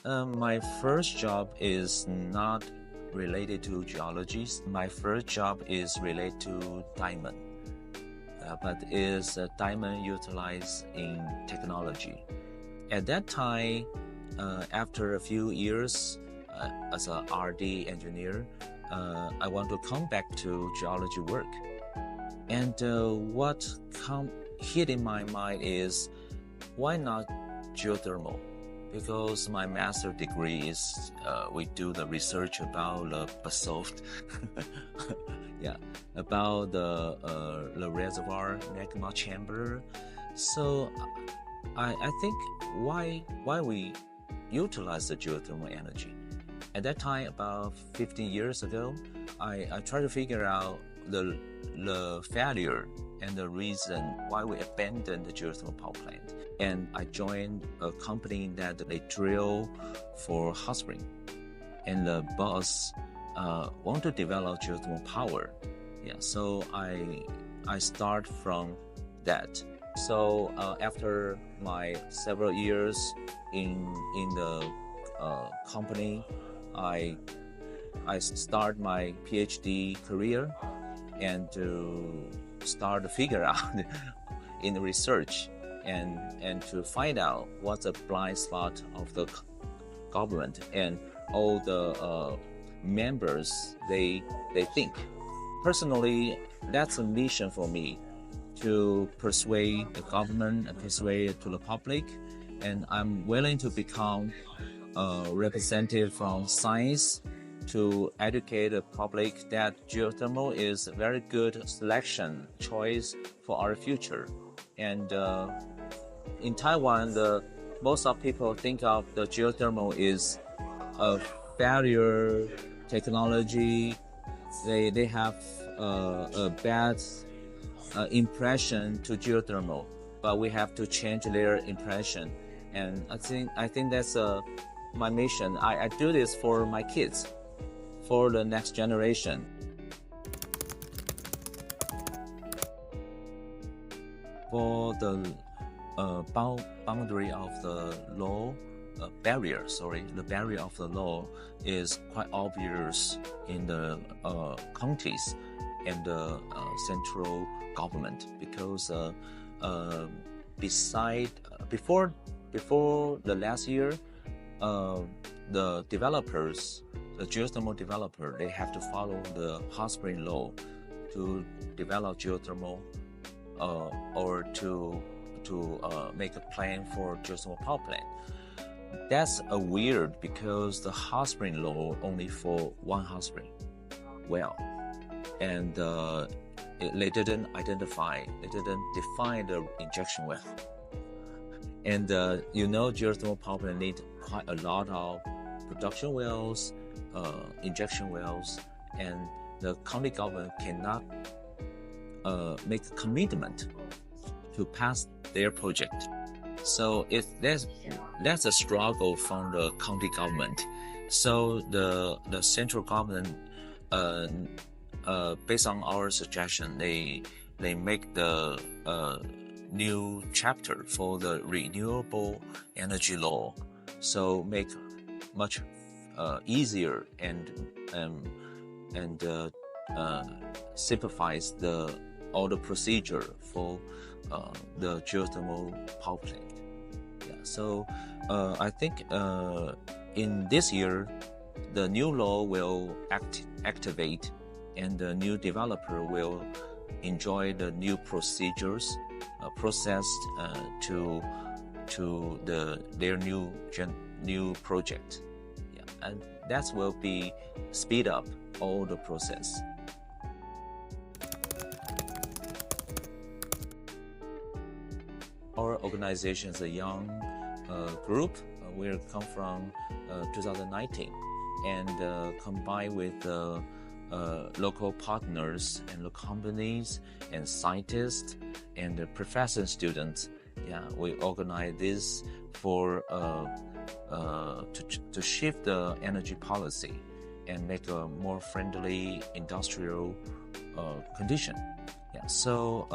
My first job is not related to geology. My first job is related to diamond, but is diamond utilized in technology. At that time, after a few years as a RD engineer, I want to come back to geology work. And what hit in my mind is, why not geothermal? Because my master degree is, we do the research about the basalt, yeah, about the reservoir magma chamber. So I think why we utilize the geothermal energy. At that time, about 15 years ago, I tried to figure out the failure and the reason why we abandoned the geothermal power plant. And I joined a company that they drill for hot spring. And the boss want to develop geothermal power. Yeah, so I start from that. So after my several years in the company, I start my PhD career and to start to figure out in the research and to find out what's the blind spot of the government and all the members they think. Personally, that's a mission for me, to persuade the government and persuade to the public, and I'm willing to become a representative from science to educate the public that geothermal is a very good selection choice for our future. And in Taiwan, most of people think of the geothermal is a failure technology. They have a bad impression to geothermal, but we have to change their impression. And I think that's my mission. I do this for my kids, for the next generation. For the boundary of the law, the barrier of the law is quite obvious in the counties and the central government, because before the last year, the developers, the geothermal developer, they have to follow the hot spring law to develop geothermal or to make a plan for geothermal power plant. That's weird, because the hot spring law only for one hot spring well, and they didn't define the injection well. And geothermal power plant need quite a lot of production wells, injection wells, and the county government cannot make a commitment to pass their project. So that's a struggle from the county government. So the central government, based on our suggestion, they make the new chapter for the renewable energy law, so make much easier and simplifies all the procedure for the geothermal power plant. Yeah, so I think in this year, the new law will activate, and the new developer will enjoy the new procedures processed to their new project. Yeah, and that will be speed up all the process. Our organization is a young group. We come from 2019, and combined with local partners and local companies and scientists and professors and students. Yeah, we organize this for to shift the energy policy and make a more friendly industrial condition. Yeah, so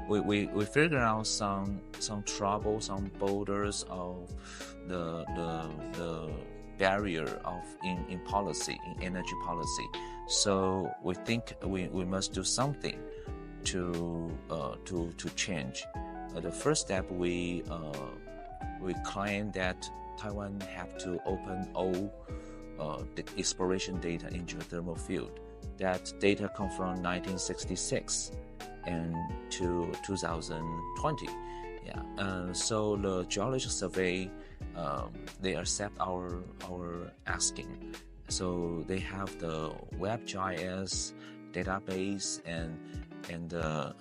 we figure out some trouble, some boulders of the barrier of in policy, in energy policy. So we think we must do something to change. The first step, we claim that Taiwan have to open all the exploration data in geothermal field. That data come from 1966 and to 2020. So the geological survey, they accept our asking. So they have the WebGIS database, and the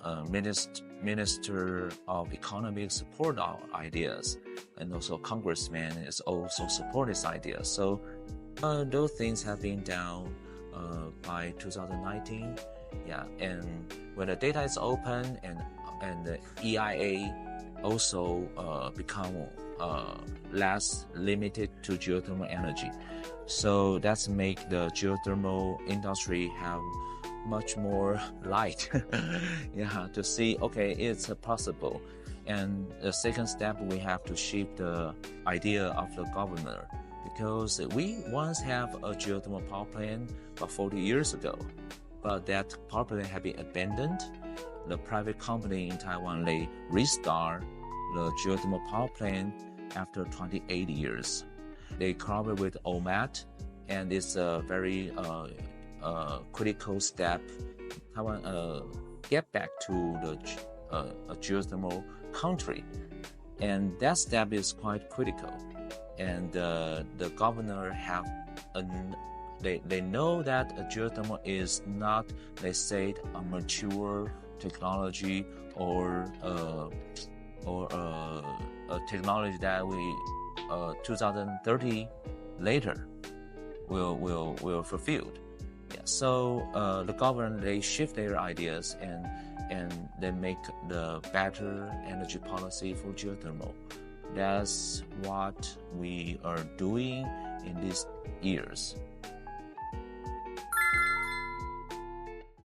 Minister of Economy support our ideas, and also Congressman is also support this idea. So those things have been done by 2019. And when the data is open and the EIA also become less limited to geothermal energy, so that's make the geothermal industry have much more light to see, okay, it's possible. And the second step, we have to shift the idea of the governor, because we once have a geothermal power plant about 40 years ago, but that power plant had been abandoned. The private company in Taiwan, they restart the geothermal power plant after 28 years. They collaborate with OMAT, and it's a very critical step. Taiwan get back to the a geothermal country, and that step is quite critical. And the governor have they know that a geothermal is not, they say, a mature technology or a technology that we 2030 later will fulfilled. So the government, they shift their ideas and they make the better energy policy for geothermal. That's what we are doing in these years.